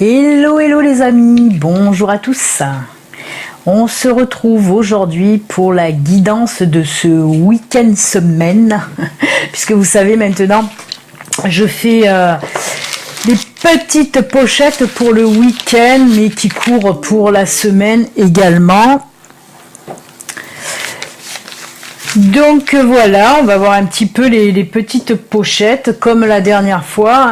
Hello, hello les amis, bonjour à tous. On se retrouve aujourd'hui pour la guidance de ce week-end semaine, puisque vous savez maintenant, je fais des petites pochettes pour le week-end, mais qui courent pour la semaine également. Donc voilà, on va voir un petit peu les petites pochettes comme la dernière fois.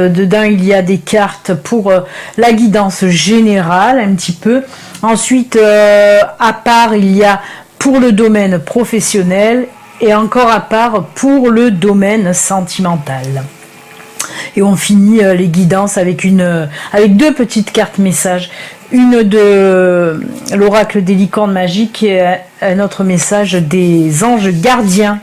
Dedans il y a des cartes pour la guidance générale un petit peu. Ensuite à part il y a pour le domaine professionnel et encore à part pour le domaine sentimental. Et on finit les guidances avec deux petites cartes messages. Une de l'oracle des licornes magiques et un autre message des anges gardiens.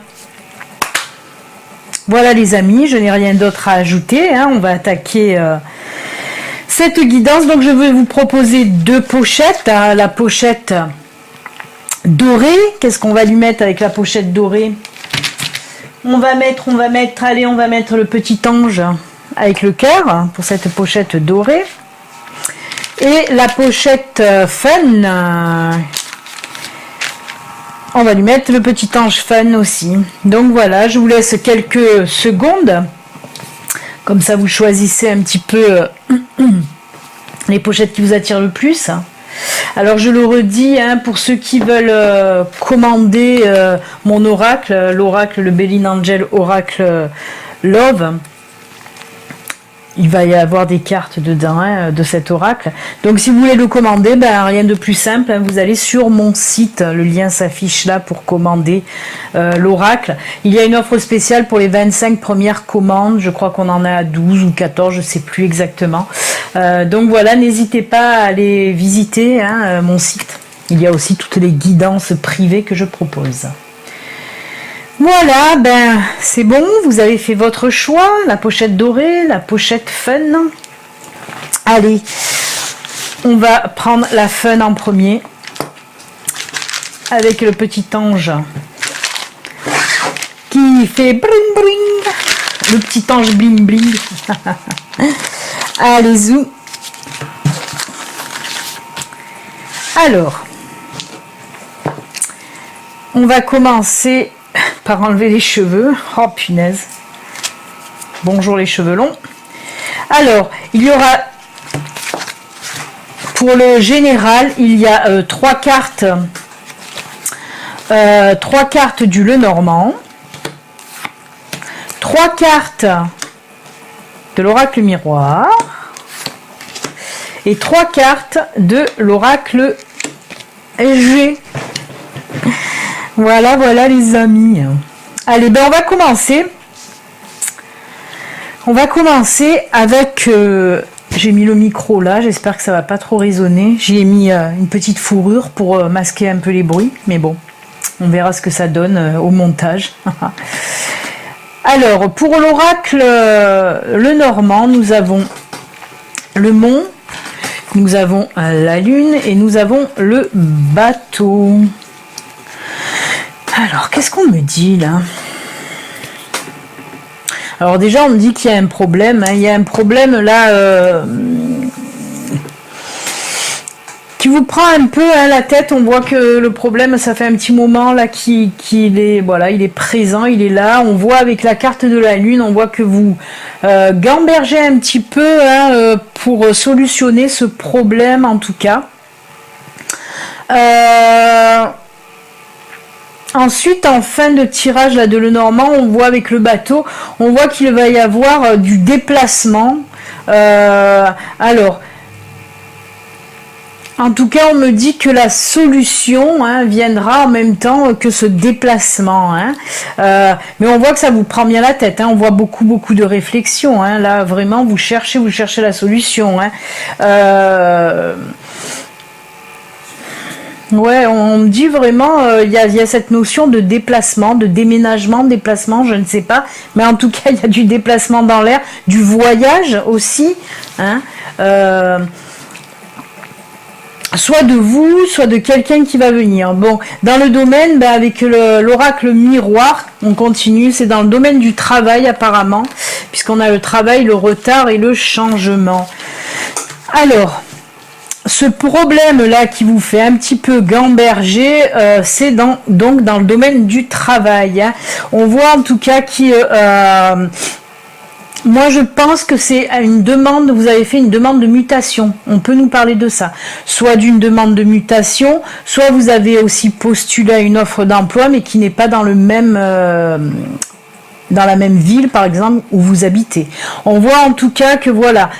Voilà les amis, je n'ai rien d'autre à ajouter. On va attaquer cette guidance. Donc je vais vous proposer deux pochettes. La pochette dorée. Qu'est-ce qu'on va lui mettre avec la pochette dorée ? On va mettre le petit ange avec le cœur pour cette pochette dorée. Et la pochette fun, on va lui mettre le petit ange fun aussi. Donc voilà, je vous laisse quelques secondes. Comme ça, vous choisissez un petit peu les pochettes qui vous attirent le plus. Alors je le redis, pour ceux qui veulent commander mon oracle, l'oracle, le Belin Angel Oracle Love. Il va y avoir des cartes dedans de cet oracle. Donc si vous voulez le commander, rien de plus simple. Vous allez sur mon site, le lien s'affiche là pour commander l'oracle. Il y a une offre spéciale pour les 25 premières commandes. Je crois qu'on en a 12 ou 14, je ne sais plus exactement. Donc voilà, n'hésitez pas à aller visiter mon site. Il y a aussi toutes les guidances privées que je propose. Voilà, c'est bon, vous avez fait votre choix, la pochette dorée, la pochette fun. Allez, on va prendre la fun en premier, avec le petit ange qui fait bling bling, le petit ange bling bling. Allez, zou. Alors, on va commencer par enlever les cheveux. Oh punaise. Bonjour les cheveux longs. Alors, il y aura pour le général, il y a trois cartes du Lenormand, 3 cartes de l'oracle miroir et 3 cartes de l'oracle G. Voilà les amis. Allez, on va commencer. On va commencer avec... j'ai mis le micro là, j'espère que ça va pas trop résonner. J'y ai mis une petite fourrure pour masquer un peu les bruits. Mais bon, on verra ce que ça donne au montage. Alors, pour l'oracle Lenormand, nous avons le mont, nous avons la lune et nous avons le bateau. Alors, qu'est-ce qu'on me dit là ? Alors déjà, on me dit qu'il y a un problème. Il y a un problème là qui vous prend un peu la tête. On voit que le problème, ça fait un petit moment là qu'il est, voilà, il est présent, il est là. On voit avec la carte de la lune, on voit que vous gambergez un petit peu pour solutionner ce problème en tout cas. Ensuite, en fin de tirage là, de Lenormand, on voit avec le bateau, on voit qu'il va y avoir du déplacement. Alors, en tout cas, on me dit que la solution viendra en même temps que ce déplacement. Mais on voit que ça vous prend bien la tête. On voit beaucoup de réflexion. Là, vraiment, vous cherchez la solution. Ouais, on me dit vraiment, il y a cette notion de déplacement, de déplacement, je ne sais pas, mais en tout cas, il y a du déplacement dans l'air, du voyage aussi, soit de vous, soit de quelqu'un qui va venir. Bon, dans le domaine, avec l'oracle miroir, on continue, c'est dans le domaine du travail apparemment, puisqu'on a le travail, le retard et le changement. Alors, ce problème-là qui vous fait un petit peu gamberger, c'est donc dans le domaine du travail. Hein. On voit en tout cas moi, je pense que c'est une demande, vous avez fait une demande de mutation. On peut nous parler de ça. Soit d'une demande de mutation, soit vous avez aussi postulé à une offre d'emploi, mais qui n'est pas dans le même, dans la même ville, par exemple, où vous habitez. On voit en tout cas que voilà,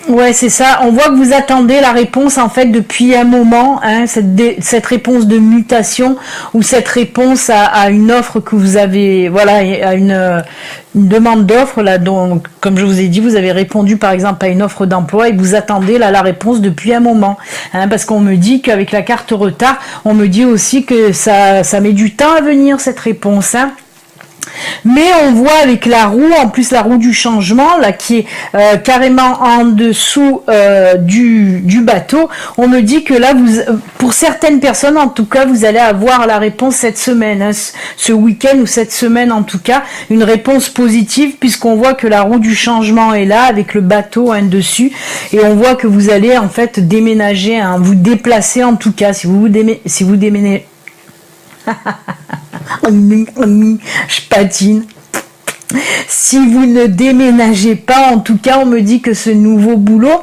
ouais, c'est ça. On voit que vous attendez la réponse en fait depuis un moment, hein, cette réponse de mutation ou cette réponse à une offre que vous avez, voilà, à une demande d'offre là. Donc, comme je vous ai dit, vous avez répondu par exemple à une offre d'emploi et vous attendez là la réponse depuis un moment, hein, parce qu'on me dit qu'avec la carte retard, on me dit aussi que ça met du temps à venir cette réponse. Hein. Mais on voit avec la roue, en plus la roue du changement, là qui est carrément en dessous du bateau, on me dit que là, pour certaines personnes en tout cas, vous allez avoir la réponse cette semaine, hein, ce week-end ou cette semaine en tout cas, une réponse positive puisqu'on voit que la roue du changement est là avec le bateau hein, dessus et on voit que vous allez en fait déménager, hein, vous déplacer en tout cas, si vous déménagez. Je patine. Si vous ne déménagez pas, en tout cas, on me dit que ce nouveau boulot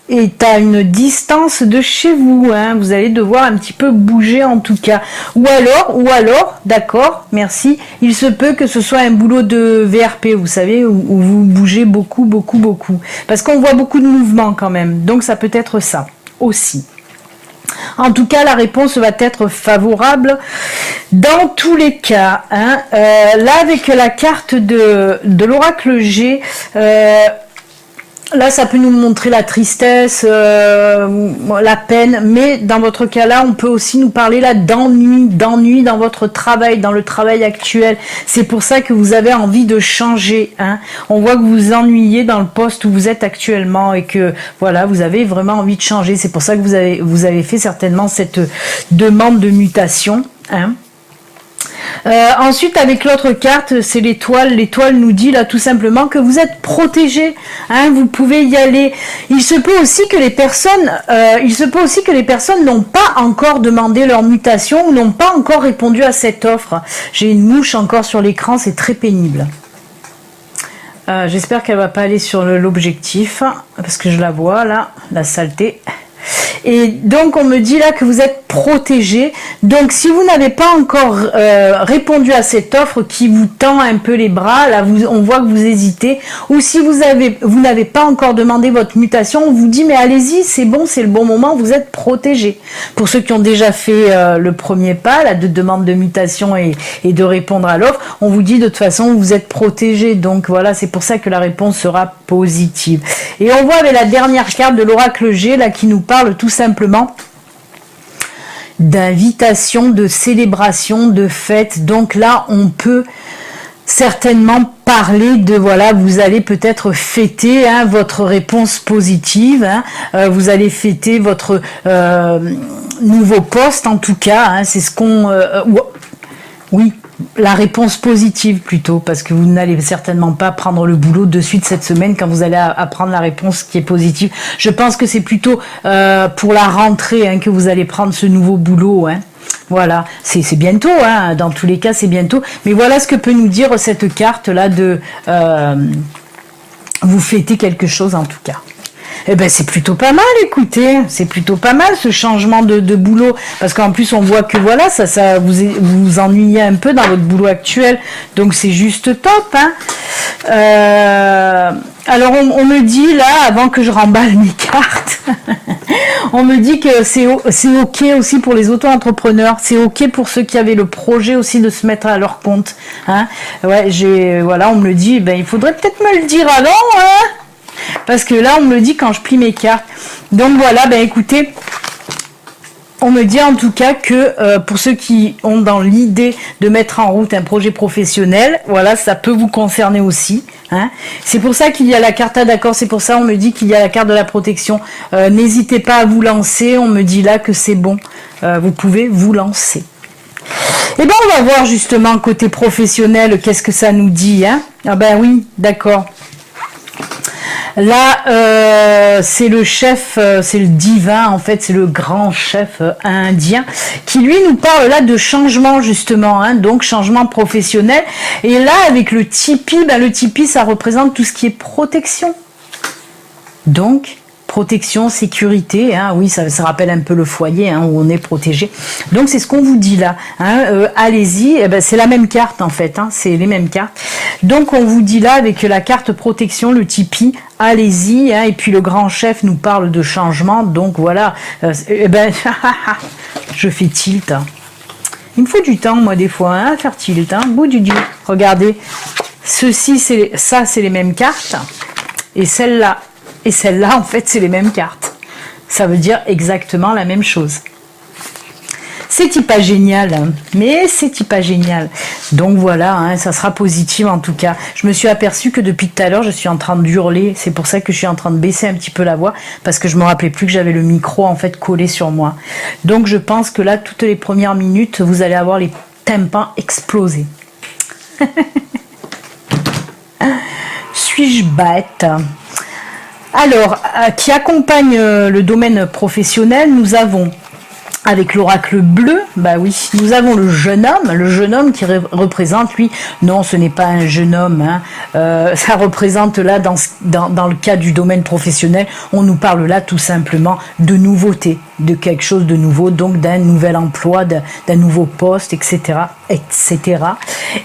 est à une distance de chez vous. Hein. Vous allez devoir un petit peu bouger en tout cas. Ou alors, d'accord, merci. Il se peut que ce soit un boulot de VRP, vous savez, où vous bougez beaucoup. Parce qu'on voit beaucoup de mouvements quand même. Donc ça peut être ça aussi. En tout cas, la réponse va être favorable dans tous les cas. Hein. Là, avec la carte de l'oracle G, là, ça peut nous montrer la tristesse, la peine, mais dans votre cas-là, on peut aussi nous parler là d'ennui dans votre travail, dans le travail actuel. C'est pour ça que vous avez envie de changer. Hein. On voit que vous vous ennuyez dans le poste où vous êtes actuellement et que voilà, vous avez vraiment envie de changer. C'est pour ça que vous avez fait certainement cette demande de mutation. Hein. Ensuite, avec l'autre carte, c'est l'étoile. L'étoile nous dit là tout simplement que vous êtes protégé. Hein, vous pouvez y aller. Il se peut aussi que les personnes n'ont pas encore demandé leur mutation ou n'ont pas encore répondu à cette offre. J'ai une mouche encore sur l'écran, c'est très pénible. J'espère qu'elle va pas aller sur l'objectif parce que je la vois là, la saleté. Et donc on me dit là que vous êtes protégé. Donc si vous n'avez pas encore répondu à cette offre qui vous tend un peu les bras, là on voit que vous hésitez, ou si vous n'avez pas encore demandé votre mutation, on vous dit mais allez-y, c'est bon, c'est le bon moment, vous êtes protégé. Pour ceux qui ont déjà fait le premier pas, là, de demande de mutation et de répondre à l'offre, on vous dit de toute façon vous êtes protégé. Donc voilà, c'est pour ça que la réponse sera positive. Et on voit avec la dernière carte de l'oracle G là qui nous parle tout simplement d'invitation, de célébration, de fête. Donc là, on peut certainement parler de voilà, vous allez peut-être fêter hein, votre réponse positive. Hein, vous allez fêter votre nouveau poste en tout cas. Hein, c'est ce qu'on oui. La réponse positive plutôt, parce que vous n'allez certainement pas prendre le boulot de suite cette semaine quand vous allez apprendre la réponse qui est positive. Je pense que c'est plutôt pour la rentrée hein, que vous allez prendre ce nouveau boulot. Hein. Voilà, c'est bientôt, hein. Dans tous les cas c'est bientôt. Mais voilà ce que peut nous dire cette carte-là de vous fêter quelque chose en tout cas. Eh ben c'est plutôt pas mal, écoutez, c'est plutôt pas mal ce changement de boulot, parce qu'en plus on voit que voilà, ça vous ennuyez un peu dans votre boulot actuel, donc c'est juste top. Hein. Alors on me dit là, avant que je remballe mes cartes, on me dit que c'est ok aussi pour les auto-entrepreneurs, c'est ok pour ceux qui avaient le projet aussi de se mettre à leur compte. Hein. Ouais, voilà, on me le dit, ben il faudrait peut-être me le dire avant, hein. Parce que là, on me le dit quand je plie mes cartes. Donc voilà, ben écoutez, on me dit en tout cas que pour ceux qui ont dans l'idée de mettre en route un projet professionnel, voilà, ça peut vous concerner aussi. Hein. C'est pour ça qu'il y a la carte, d'accord, c'est pour ça on me dit qu'il y a la carte de la protection. N'hésitez pas à vous lancer, on me dit là que c'est bon, vous pouvez vous lancer. Et ben on va voir justement côté professionnel, qu'est-ce que ça nous dit. Hein. Ah ben oui, d'accord. Là, c'est le chef, c'est le divin, en fait, c'est le grand chef indien qui, lui, nous parle là de changement, justement, hein, donc changement professionnel. Et là, avec le tipi, ben, le tipi, ça représente tout ce qui est protection. Donc, protection, sécurité, hein, oui, ça rappelle un peu le foyer hein, où on est protégé. Donc c'est ce qu'on vous dit là. Hein, allez-y, eh ben, c'est la même carte en fait, hein, c'est les mêmes cartes. Donc on vous dit là avec la carte protection, le tipi, allez-y. Hein, et puis le grand chef nous parle de changement. Donc voilà, eh ben, je fais tilt. Hein. Il me faut du temps moi des fois hein, à faire tilt. Hein, bout du dieu. Regardez, ceci, ça c'est les mêmes cartes et celle-là. Et celle-là, en fait, c'est les mêmes cartes. Ça veut dire exactement la même chose. C'est pas génial, hein, mais c'est pas génial. Donc voilà, hein, ça sera positif en tout cas. Je me suis aperçue que depuis tout à l'heure, je suis en train d'hurler. C'est pour ça que je suis en train de baisser un petit peu la voix, parce que je me rappelais plus que j'avais le micro en fait collé sur moi. Donc je pense que là, toutes les premières minutes, vous allez avoir les tympans explosés. Suis-je bête ? Alors, qui accompagne le domaine professionnel, nous avons, avec l'oracle bleu, bah oui, nous avons le jeune homme qui représente, lui, non, ce n'est pas un jeune homme, hein, ça représente là, dans le cas du domaine professionnel, on nous parle là tout simplement de nouveauté, de quelque chose de nouveau, donc d'un nouvel emploi, d'un nouveau poste, etc., etc.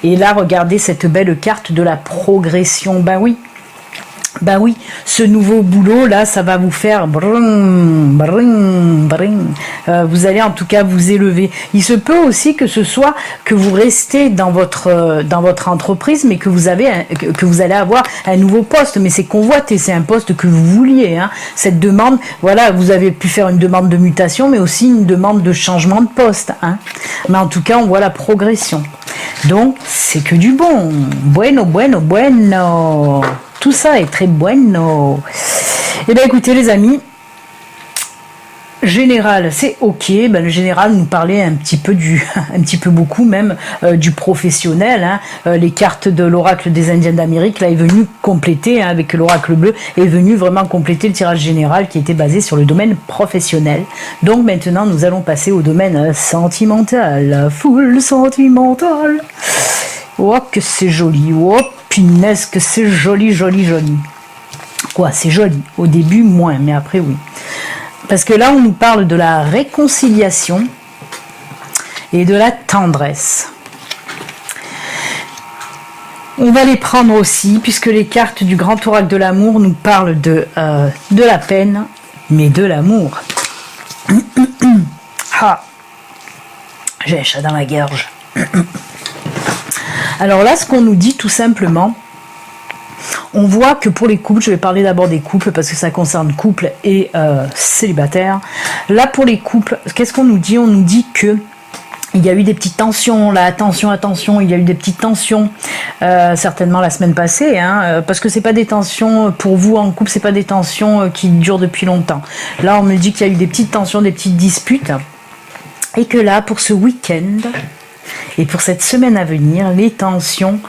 Et là, regardez cette belle carte de la progression, bah oui. Ben oui, ce nouveau boulot là, ça va vous faire brum, brum, brum. Vous allez en tout cas vous élever. Il se peut aussi que ce soit que vous restez dans votre entreprise, mais que vous allez avoir un nouveau poste. Mais c'est convoité, c'est un poste que vous vouliez. Hein. Cette demande, voilà, vous avez pu faire une demande de mutation, mais aussi une demande de changement de poste. Hein. Mais en tout cas, on voit la progression. Donc, c'est que du bon. Bueno, bueno, bueno. Tout ça est très bueno. Eh bien, écoutez, les amis, général, c'est ok. Ben, le général nous parlait un petit peu beaucoup même du professionnel. Hein. Les cartes de l'oracle des Indiens d'Amérique là est venu compléter hein, avec l'oracle bleu est venu vraiment compléter le tirage général qui était basé sur le domaine professionnel. Donc maintenant nous allons passer au domaine sentimental, full sentimental. Oh que c'est joli, oh punaise que c'est joli, joli, joli. Quoi, c'est joli. Au début moins, mais après oui. Parce que là, on nous parle de la réconciliation et de la tendresse. On va les prendre aussi, puisque les cartes du grand oracle de l'amour nous parlent de la peine, mais de l'amour. Ah, j'ai un chat dans la gorge. Alors là, ce qu'on nous dit tout simplement, on voit que pour les couples, je vais parler d'abord des couples parce que ça concerne couples et célibataires. Là, pour les couples, qu'est-ce qu'on nous dit ? On nous dit que il y a eu des petites tensions, là, attention, il y a eu des petites tensions, certainement la semaine passée, hein, parce que c'est pas des tensions, pour vous en couple, c'est pas des tensions qui durent depuis longtemps. Là, on me dit qu'il y a eu des petites tensions, des petites disputes, et que là, pour ce week-end, et pour cette semaine à venir, les tensions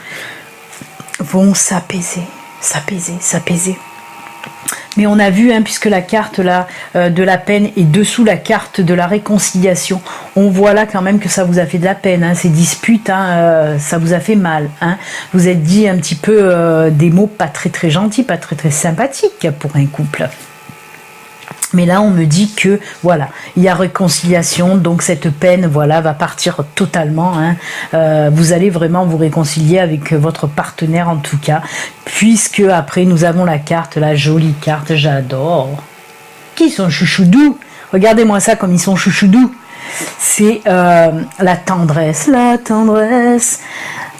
vont s'apaiser. Mais on a vu, hein, puisque la carte là, de la peine est dessous la carte de la réconciliation, on voit là quand même que ça vous a fait de la peine, hein, ces disputes, hein, ça vous a fait mal. Hein. Vous êtes dit un petit peu des mots pas très très gentils, pas très très sympathiques pour un couple. Mais là, on me dit que, voilà, il y a réconciliation, donc cette peine, voilà, va partir totalement. Hein. Vous allez vraiment vous réconcilier avec votre partenaire, en tout cas, puisque après, nous avons la carte, la jolie carte, j'adore. Qui sont chouchoudous? Regardez-moi ça comme ils sont chouchoudous. C'est la tendresse, la tendresse,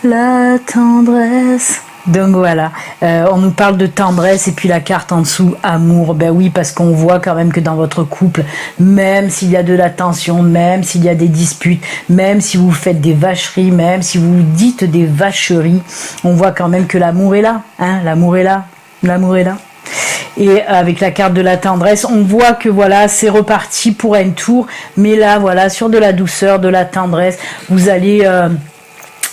la tendresse. Donc voilà, on nous parle de tendresse et puis la carte en dessous, amour. Ben oui, parce qu'on voit quand même que dans votre couple, même s'il y a de la tension, même s'il y a des disputes, même si vous faites des vacheries, même si vous dites des vacheries, on voit quand même que l'amour est là. Hein, l'amour est là, l'amour est là. Et avec la carte de la tendresse, on voit que voilà, c'est reparti pour un tour. Mais là, voilà, sur de la douceur, de la tendresse, vous allez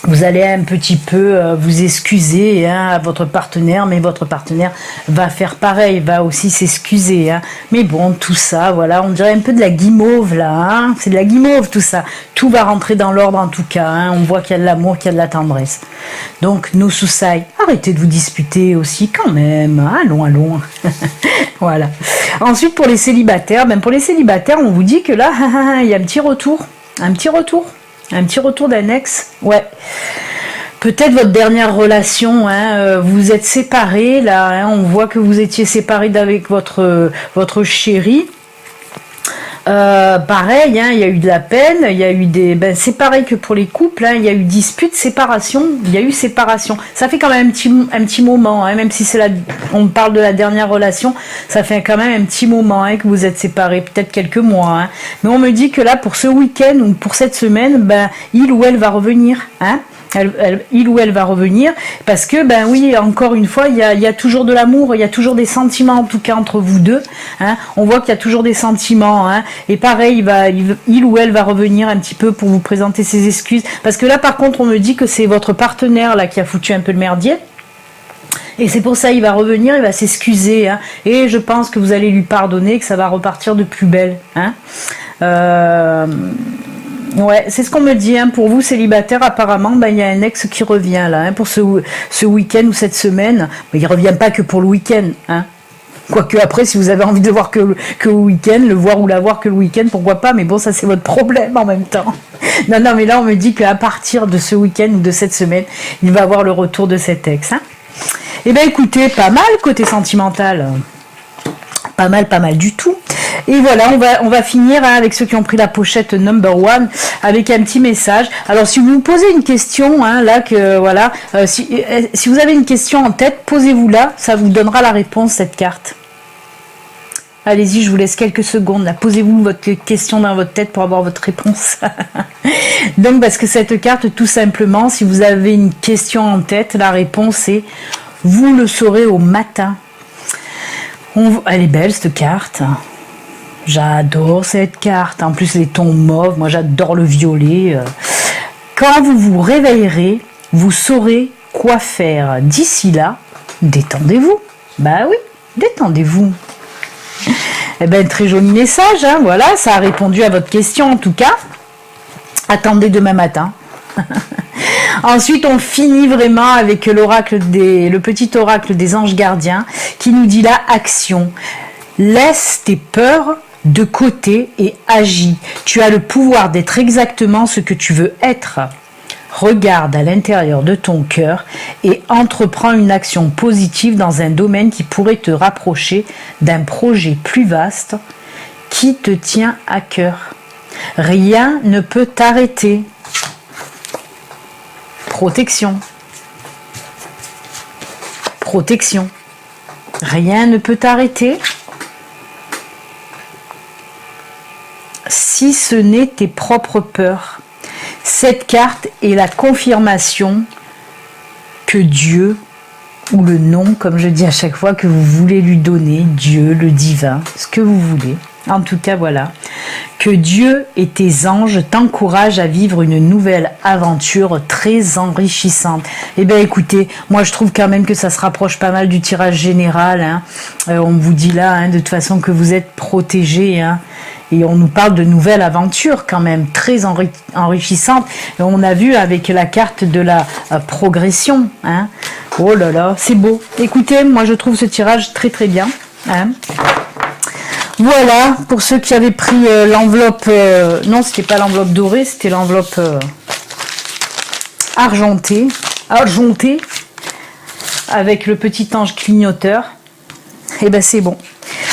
Vous allez un petit peu vous excuser hein, à votre partenaire, mais votre partenaire va faire pareil, va aussi s'excuser. Hein. Mais bon, tout ça, voilà, on dirait un peu de la guimauve là. Hein. C'est de la guimauve tout ça. Tout va rentrer dans l'ordre en tout cas. Hein. On voit qu'il y a de l'amour, qu'il y a de la tendresse. Donc, nos soussailles, arrêtez de vous disputer aussi quand même. Allons, allons. Voilà. Ensuite, pour les célibataires, ben pour les célibataires, on vous dit que là, il y a un petit retour. Un petit retour. Un petit retour d'un ex, ouais. Peut-être votre dernière relation, hein, vous êtes séparés, là, hein, on voit que vous étiez séparés d'avec votre chéri. Pareil, hein, il y a eu de la peine, il y a eu des... Ben, c'est pareil que pour les couples, hein, il y a eu dispute, séparation, il y a eu séparation. Ça fait quand même un petit moment, hein, même si on parle de la dernière relation, ça fait quand même un petit moment hein, que vous êtes séparés, peut-être quelques mois. Hein. Mais on me dit que là, pour ce week-end ou pour cette semaine, ben, il ou elle va revenir, hein. Il ou elle va revenir parce que ben oui encore une fois il y a toujours de l'amour, il y a toujours des sentiments en tout cas entre vous deux hein. On voit qu'il y a toujours des sentiments hein. Et pareil il ou elle va revenir un petit peu pour vous présenter ses excuses parce que là par contre on me dit que c'est votre partenaire là qui a foutu un peu le merdier. Et c'est pour ça il va revenir, il va s'excuser hein. Et je pense que vous allez lui pardonner, que ça va repartir de plus belle hein. Ouais, c'est ce qu'on me dit. Hein. Pour vous, célibataire, apparemment, ben, il y a un ex qui revient là, hein, pour ce week-end ou cette semaine. Mais il ne revient pas que pour le week-end. Hein. Quoique après, si vous avez envie de voir que le week-end, le voir ou la voir que le week-end, pourquoi pas. Mais bon, ça c'est votre problème en même temps. Non, non, mais là, on me dit qu'à partir de ce week-end ou de cette semaine, il va avoir le retour de cet ex. Hein. Eh bien, écoutez, pas mal côté sentimental. Pas mal du tout. Et voilà, on va finir hein, avec ceux qui ont pris la pochette number 1 avec un petit message. Alors si vous me posez une question, hein, là que voilà, si vous avez une question en tête, posez-vous là, ça vous donnera la réponse cette carte. Allez-y, je vous laisse quelques secondes. Là, posez-vous votre question dans votre tête pour avoir votre réponse. Donc parce que cette carte, tout simplement, si vous avez une question en tête, la réponse est vous le saurez au matin. Elle est belle cette carte. J'adore cette carte. En plus, les tons mauves. Moi, j'adore le violet. Quand vous vous réveillerez, vous saurez quoi faire. D'ici là, détendez-vous. Bah oui, détendez-vous. Eh ben, très joli message. Hein, voilà, ça a répondu à votre question en tout cas. Attendez demain matin. Ensuite, on finit vraiment avec le petit oracle des anges gardiens qui nous dit la action. Laisse tes peurs de côté et agis. Tu as le pouvoir d'être exactement ce que tu veux être. Regarde à l'intérieur de ton cœur et entreprends une action positive dans un domaine qui pourrait te rapprocher d'un projet plus vaste qui te tient à cœur. Rien ne peut t'arrêter. Protection. Protection. Rien ne peut t'arrêter. Si ce n'est tes propres peurs. Cette carte est la confirmation que Dieu, ou le nom, comme je dis à chaque fois, que vous voulez lui donner, Dieu, le divin, ce que vous voulez. En tout cas, voilà. Que Dieu et tes anges t'encouragent à vivre une nouvelle aventure très enrichissante. Eh bien, écoutez, moi, je trouve quand même que ça se rapproche pas mal du tirage général. Hein. On vous dit là, hein, de toute façon, que vous êtes protégés. Hein. Et on nous parle de nouvelles aventures quand même, très enrichissantes. Et on a vu avec la carte de la progression. Hein. Oh là là, c'est beau. Écoutez, moi, je trouve ce tirage très très bien. Hein. Voilà, pour ceux qui avaient pris l'enveloppe, non, c'était pas l'enveloppe dorée, c'était l'enveloppe argentée, avec le petit ange clignoteur. Et ben c'est bon.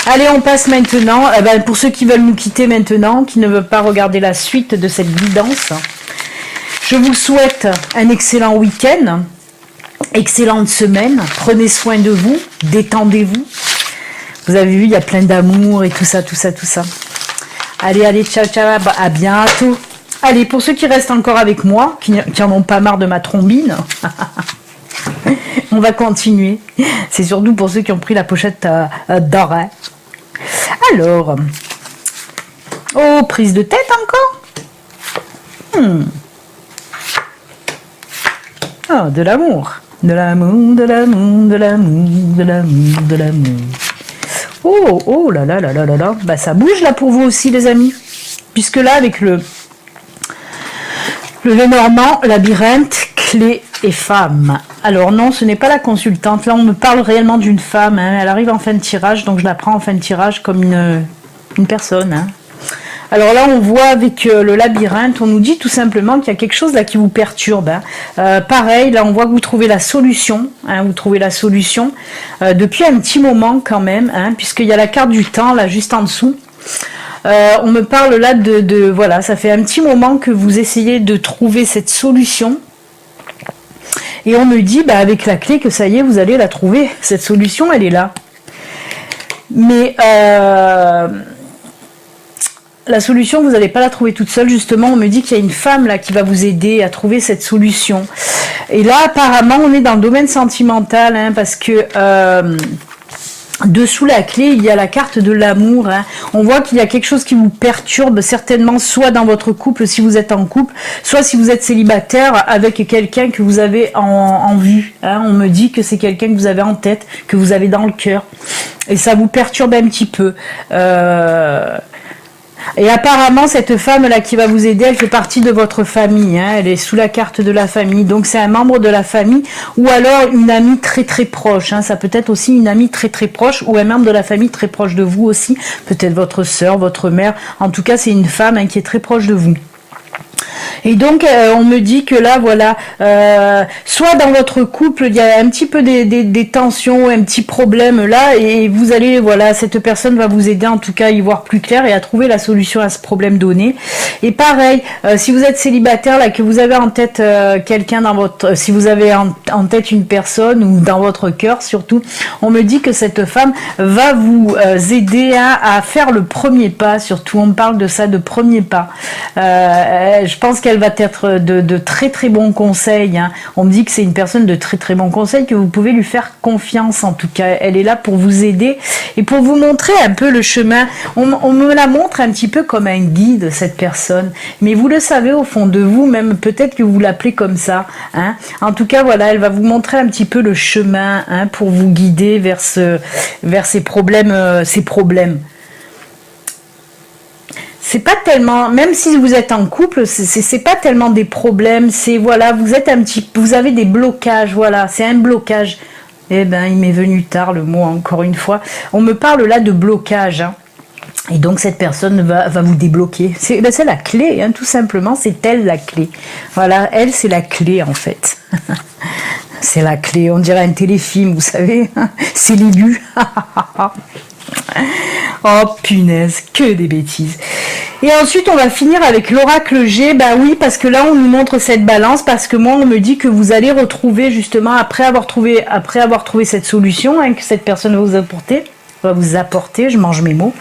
Allez, on passe maintenant, pour ceux qui veulent nous quitter maintenant, qui ne veulent pas regarder la suite de cette guidance, je vous souhaite un excellent week-end, excellente semaine, prenez soin de vous, détendez-vous. Vous avez vu, il y a plein d'amour et tout ça. Allez, ciao, à bientôt. Allez, pour ceux qui restent encore avec moi, qui en ont pas marre de ma trombine, on va continuer. C'est surtout pour ceux qui ont pris la pochette dorée. Alors, prise de tête encore. Ah, de l'amour. De l'amour, de l'amour, de l'amour, de l'amour, de l'amour. Oh, oh là là là là là là. Bah ça bouge là pour vous aussi les amis. Puisque là avec le Lenormand, labyrinthe, clé et femme. Alors non, ce n'est pas la consultante. Là on me parle réellement d'une femme. Hein. Elle arrive en fin de tirage, donc je la prends en fin de tirage comme une personne. Hein. Alors là, on voit avec le labyrinthe, on nous dit tout simplement qu'il y a quelque chose là qui vous perturbe. Hein. Pareil, là, on voit que vous trouvez la solution. Hein, vous trouvez la solution depuis un petit moment quand même, hein, puisqu'il y a la carte du temps là juste en dessous. On me parle là voilà, ça fait un petit moment que vous essayez de trouver cette solution. Et on me dit, bah, avec la clé, que ça y est, vous allez la trouver. Cette solution, elle est là. Mais la solution, vous n'allez pas la trouver toute seule. Justement, on me dit qu'il y a une femme là qui va vous aider à trouver cette solution. Et là, apparemment, on est dans le domaine sentimental, hein, parce que dessous la clé, il y a la carte de l'amour. Hein. On voit qu'il y a quelque chose qui vous perturbe, certainement, soit dans votre couple, si vous êtes en couple, soit si vous êtes célibataire, avec quelqu'un que vous avez en vue. Hein. On me dit que c'est quelqu'un que vous avez en tête, que vous avez dans le cœur. Et ça vous perturbe un petit peu. Et apparemment, cette femme-là qui va vous aider, elle fait partie de votre famille. Hein, elle est sous la carte de la famille. Donc, c'est un membre de la famille ou alors une amie très très proche. Hein, ça peut être aussi une amie très très proche ou un membre de la famille très proche de vous aussi. Peut-être votre sœur, votre mère. En tout cas, c'est une femme hein, qui est très proche de vous. Et donc on me dit que là voilà, soit dans votre couple il y a un petit peu des tensions, un petit problème là, et vous allez voilà, cette personne va vous aider en tout cas à y voir plus clair et à trouver la solution à ce problème donné. Et pareil, si vous êtes célibataire là, que vous avez en tête quelqu'un dans votre, si vous avez en tête une personne ou dans votre cœur surtout, on me dit que cette femme va vous aider à faire le premier pas. Surtout on me parle de ça, de premier pas. Je pense qu'elle va être de très très bons conseils. Hein. On me dit que c'est une personne de très très bons conseils, que vous pouvez lui faire confiance en tout cas. Elle est là pour vous aider et pour vous montrer un peu le chemin. On me la montre un petit peu comme un guide, cette personne. Mais vous le savez au fond de vous, même peut-être que vous l'appelez comme ça. Hein. En tout cas, voilà, elle va vous montrer un petit peu le chemin hein, pour vous guider vers ces problèmes. C'est pas tellement, même si vous êtes en couple, c'est pas tellement des problèmes, c'est voilà, vous avez des blocages, voilà, c'est un blocage. Eh ben, il m'est venu tard le mot encore une fois. On me parle là de blocage, hein. Et donc cette personne va vous débloquer. C'est la clé, hein, tout simplement, c'est elle la clé. Voilà, elle c'est la clé en fait. C'est la clé, on dirait un téléfilm, vous savez, c'est l'aigu. Oh punaise, que des bêtises. Et ensuite on va finir avec l'oracle G. Bah oui, parce que là on nous montre cette balance, parce que moi on me dit que vous allez retrouver justement après avoir trouvé cette solution hein, que cette personne va vous apporter, je mange mes mots.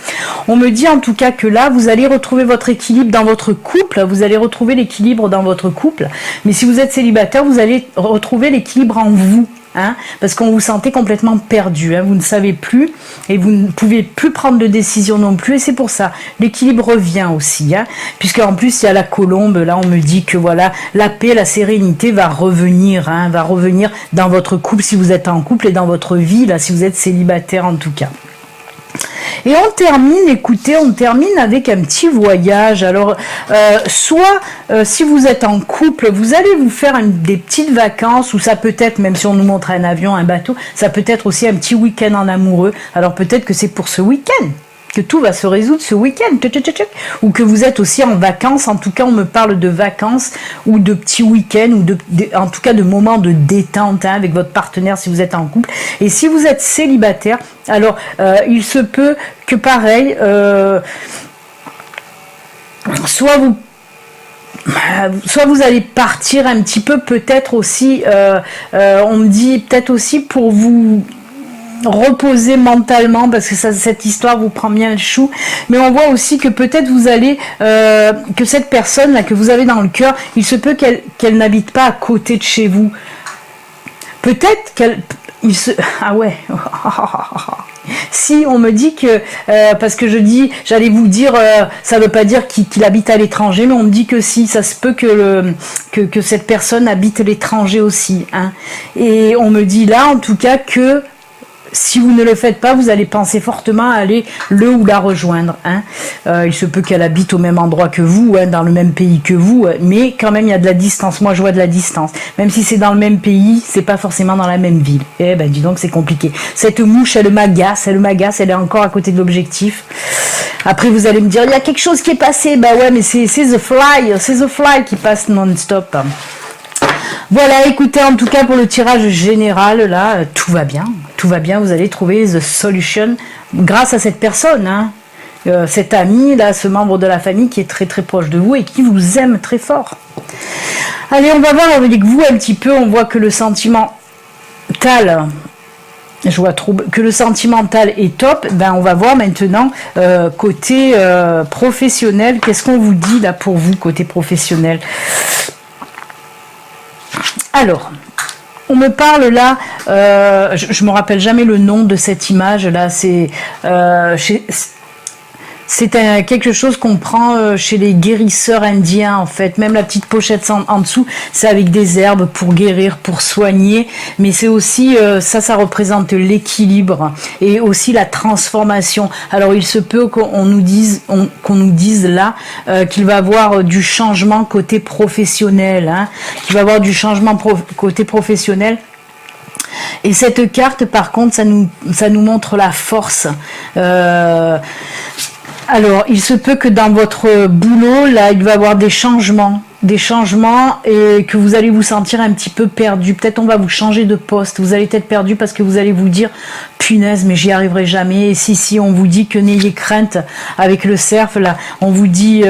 On me dit en tout cas que là, vous allez retrouver votre équilibre dans votre couple, vous allez retrouver l'équilibre dans votre couple, mais si vous êtes célibataire, vous allez retrouver l'équilibre en vous. Hein, parce qu'on vous sentait complètement perdu, hein, vous ne savez plus et vous ne pouvez plus prendre de décision non plus et c'est pour ça, l'équilibre revient aussi, hein, puisque en plus il y a la colombe, là on me dit que voilà, la paix, la sérénité va revenir, hein, va revenir dans votre couple si vous êtes en couple et dans votre vie, là si vous êtes célibataire en tout cas. Et on termine avec un petit voyage. Alors, soit si vous êtes en couple, vous allez vous faire des petites vacances, ou ça peut être, même si on nous montre un avion, un bateau, ça peut être aussi un petit week-end en amoureux. Alors peut-être que c'est pour ce week-end que tout va se résoudre ce week-end, ou que vous êtes aussi en vacances. En tout cas, on me parle de vacances ou de petits week-ends, ou en tout cas de moments de détente hein, avec votre partenaire si vous êtes en couple. Et si vous êtes célibataire, alors il se peut que pareil, soit vous allez partir un petit peu, peut-être aussi, on me dit peut-être aussi pour vous reposer mentalement, parce que cette histoire vous prend bien le chou, mais on voit aussi que peut-être vous allez que cette personne là que vous avez dans le cœur, il se peut qu'elle n'habite pas à côté de chez vous, peut-être ah ouais Si on me dit que, parce que j'allais vous dire, ça veut pas dire qu'il habite à l'étranger, mais on me dit que si, ça se peut que cette personne habite l'étranger aussi, hein. Et on me dit là, en tout cas, que si vous ne le faites pas, vous allez penser fortement à aller le ou la rejoindre, hein. Il se peut qu'elle habite au même endroit que vous, hein, dans le même pays que vous, mais quand même il y a de la distance. Moi je vois de la distance. Même si c'est dans le même pays, c'est pas forcément dans la même ville. Eh ben dis donc c'est compliqué. Cette mouche, elle m'agace, elle est encore à côté de l'objectif. Après vous allez me dire, il y a quelque chose qui est passé. Bah ouais, mais c'est the fly qui passe non-stop. Voilà, écoutez, en tout cas pour le tirage général, là, tout va bien, vous allez trouver the solution grâce à cette personne, hein, cet ami, là, ce membre de la famille qui est très très proche de vous et qui vous aime très fort. Allez, on va voir avec vous un petit peu, on voit que le sentimental, que le sentimental est top. Ben on va voir maintenant côté professionnel, qu'est-ce qu'on vous dit là pour vous côté professionnel. Alors, on me parle là, je me rappelle jamais le nom de cette image là, c'est quelque chose qu'on prend chez les guérisseurs indiens en fait, même la petite pochette en dessous, c'est avec des herbes pour guérir, pour soigner, mais c'est aussi, ça représente l'équilibre et aussi la transformation. Alors il se peut qu'on nous dise là qu'il va y avoir du changement côté professionnel, hein, qu'il va y avoir du changement côté professionnel. Et cette carte par contre, ça nous montre la force. Alors, il se peut que dans votre boulot, là, il va y avoir des changements et que vous allez vous sentir un petit peu perdu. Peut-être on va vous changer de poste. Vous allez être perdu parce que vous allez vous dire, punaise, mais j'y arriverai jamais. Et si on vous dit que n'ayez crainte avec le cerf, là, on vous dit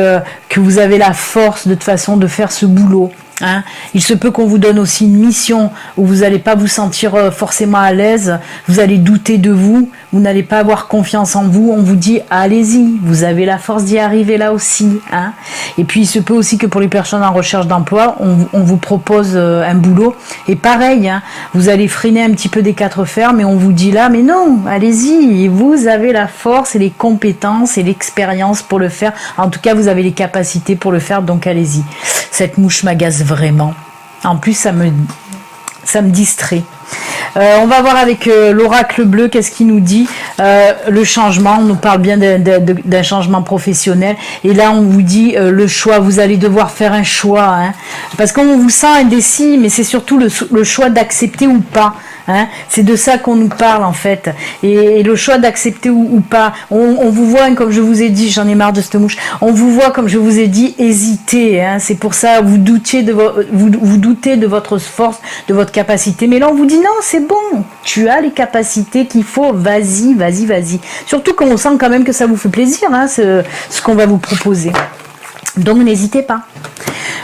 que vous avez la force de toute façon de faire ce boulot. Hein, il se peut qu'on vous donne aussi une mission où vous n'allez pas vous sentir forcément à l'aise, vous allez douter de vous, vous n'allez pas avoir confiance en vous, on vous dit allez-y, vous avez la force d'y arriver là aussi. Hein. Et puis il se peut aussi que pour les personnes en recherche d'emploi, on vous propose un boulot et pareil, hein, vous allez freiner un petit peu des quatre fers, mais on vous dit là, mais non, allez-y, vous avez la force et les compétences et l'expérience pour le faire, en tout cas vous avez les capacités pour le faire, donc allez-y. Cette mouche m'agace vraiment. En plus, ça me distrait. On va voir avec l'oracle bleu, qu'est-ce qu'il nous dit. Le changement, on nous parle bien d'un changement professionnel. Et là, on vous dit le choix, vous allez devoir faire un choix. Hein, parce qu'on vous sent indécis, mais c'est surtout le choix d'accepter ou pas. Hein, c'est de ça qu'on nous parle en fait. Et le choix d'accepter ou pas. On vous voit, comme je vous ai dit, j'en ai marre de cette mouche. On vous voit, comme je vous ai dit, hésiter. Hein, c'est pour ça vous doutez de votre force, de votre capacité. Mais là, on vous dit non, c'est bon. Tu as les capacités qu'il faut. Vas-y. Surtout quand on sent quand même que ça vous fait plaisir, hein, ce qu'on va vous proposer. Donc n'hésitez pas.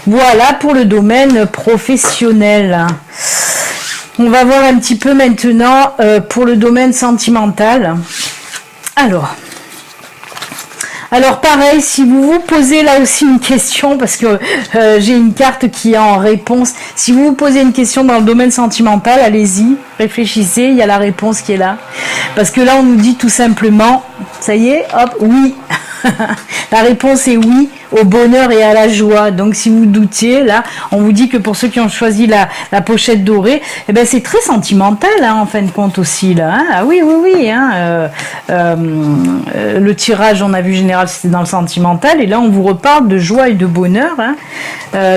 Voilà pour le domaine professionnel. On va voir un petit peu maintenant pour le domaine sentimental. Alors pareil, si vous vous posez là aussi une question, parce que j'ai une carte qui est en réponse, si vous vous posez une question dans le domaine sentimental, allez-y, réfléchissez, il y a la réponse qui est là. Parce que là, on nous dit tout simplement, ça y est, hop, oui. La réponse est oui au bonheur et à la joie. Donc si vous doutiez, là, on vous dit que pour ceux qui ont choisi la pochette dorée, eh ben c'est très sentimental, hein, en fin de compte aussi là. Hein. Ah oui. Hein, le tirage, on a vu général, c'était dans le sentimental, et là on vous reparle de joie et de bonheur. Hein.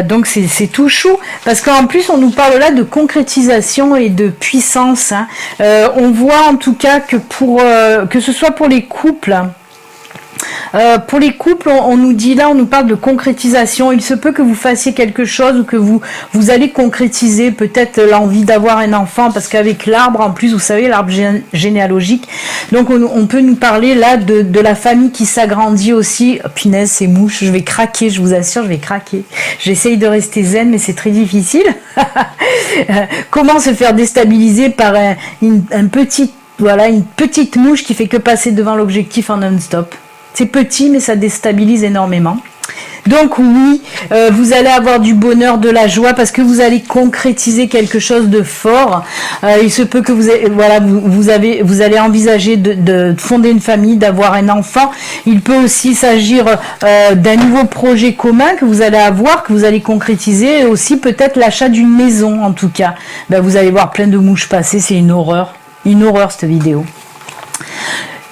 Donc c'est tout chou, parce qu'en plus on nous parle là de concrétisation et de puissance. Hein. On voit en tout cas que que ce soit pour les couples. Pour les couples, on nous dit là, on nous parle de concrétisation. Il se peut que vous fassiez quelque chose ou que vous allez concrétiser peut-être l'envie d'avoir un enfant, parce qu'avec l'arbre, en plus, vous savez, l'arbre généalogique, donc on peut nous parler là de la famille qui s'agrandit aussi. Oh, punaise, ces mouches, je vais craquer, je vous assure, je vais craquer. J'essaye de rester zen, mais c'est très difficile. Comment se faire déstabiliser par une petite mouche qui fait que passer devant l'objectif en non-stop. C'est petit, mais ça déstabilise énormément. Donc oui, vous allez avoir du bonheur, de la joie, parce que vous allez concrétiser quelque chose de fort. Il se peut que vous allez envisager de fonder une famille, d'avoir un enfant. Il peut aussi s'agir d'un nouveau projet commun que vous allez avoir, que vous allez concrétiser, et aussi peut-être l'achat d'une maison en tout cas. Ben, vous allez voir plein de mouches passer, c'est une horreur cette vidéo.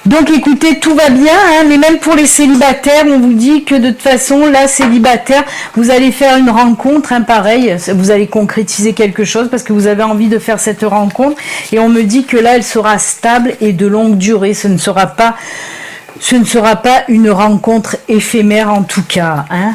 Donc écoutez, tout va bien, hein, mais même pour les célibataires, on vous dit que de toute façon, là, célibataire, vous allez faire une rencontre, hein, pareil, vous allez concrétiser quelque chose parce que vous avez envie de faire cette rencontre, et on me dit que là, elle sera stable et de longue durée, ce ne sera pas une rencontre éphémère en tout cas, hein.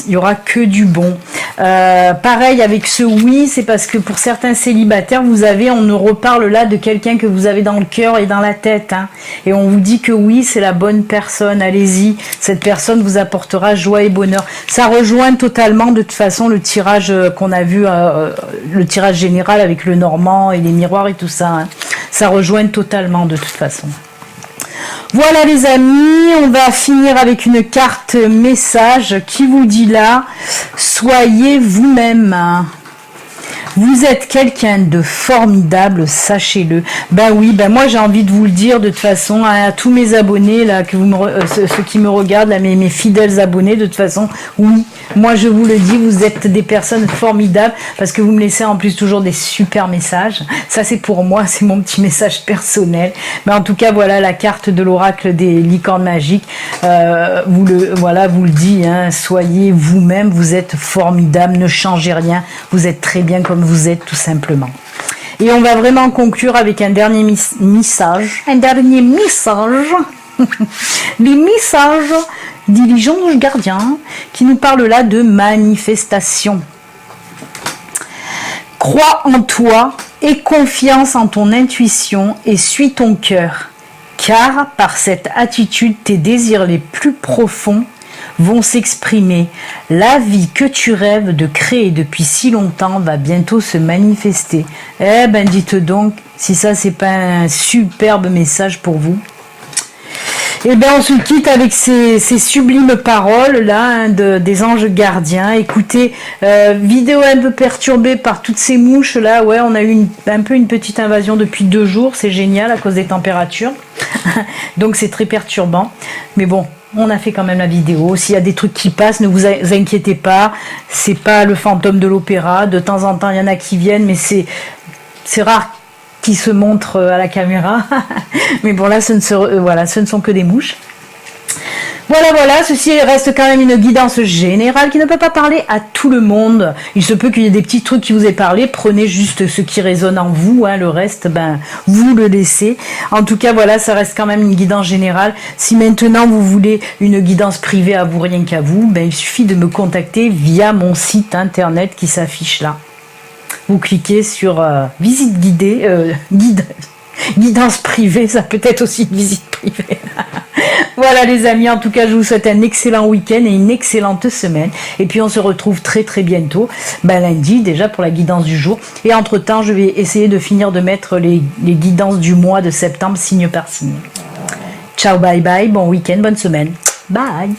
Il y aura que du bon. Pareil avec ce oui, c'est parce que pour certains célibataires, on nous reparle là de quelqu'un que vous avez dans le cœur et dans la tête, hein. Et on vous dit que oui, c'est la bonne personne, allez-y, cette personne vous apportera joie et bonheur. Ça rejoint totalement de toute façon le tirage qu'on a vu, le tirage général avec le Normand et les miroirs et tout ça, hein. Ça rejoint totalement de toute façon. Voilà les amis, on va finir avec une carte message qui vous dit là, soyez vous-même. Vous êtes quelqu'un de formidable, sachez-le. Ben oui, ben moi j'ai envie de vous le dire de toute façon à tous mes abonnés là, ceux qui me regardent là, mes fidèles abonnés, de toute façon, oui, moi je vous le dis, vous êtes des personnes formidables parce que vous me laissez en plus toujours des super messages. Ça c'est pour moi, c'est mon petit message personnel. Mais en tout cas voilà la carte de l'oracle des licornes magiques. Vous le dit, hein, soyez vous-même, vous êtes formidable, ne changez rien, vous êtes très bien comme vous êtes tout simplement. Et on va vraiment conclure avec un dernier message. Un dernier message. Les messages d'Ange Gardien qui nous parlent là de manifestation. Crois en toi, aie confiance en ton intuition et suis ton cœur. Car par cette attitude, tes désirs les plus profonds vont s'exprimer. La vie que tu rêves de créer depuis si longtemps va bientôt se manifester. Eh ben dites donc, si ça c'est pas un superbe message pour vous. Eh bien, on se quitte avec ces sublimes paroles là, hein, des anges gardiens. Écoutez, vidéo un peu perturbée par toutes ces mouches là. Ouais, on a eu un peu une petite invasion depuis 2 jours. C'est génial à cause des températures. Donc c'est très perturbant. Mais bon, on a fait quand même la vidéo. S'il y a des trucs qui passent, ne vous inquiétez pas. C'est pas le fantôme de l'opéra. De temps en temps, il y en a qui viennent, mais c'est rare qui se montre à la caméra. Mais bon, là, ce ne sont que des mouches. Voilà, ceci reste quand même une guidance générale qui ne peut pas parler à tout le monde. Il se peut qu'il y ait des petits trucs qui vous aient parlé. Prenez juste ce qui résonne en vous, hein, le reste, ben, vous le laissez. En tout cas, voilà, ça reste quand même une guidance générale. Si maintenant vous voulez une guidance privée à vous, rien qu'à vous, ben, il suffit de me contacter via mon site internet qui s'affiche là. Vous cliquez sur visite guidée, guidance privée, ça peut être aussi une visite privée. Voilà les amis, en tout cas je vous souhaite un excellent week-end et une excellente semaine. Et puis on se retrouve très très bientôt, lundi déjà pour la guidance du jour. Et entre temps je vais essayer de finir de mettre les guidances du mois de septembre signe par signe. Ciao, bye bye, bon week-end, bonne semaine. Bye.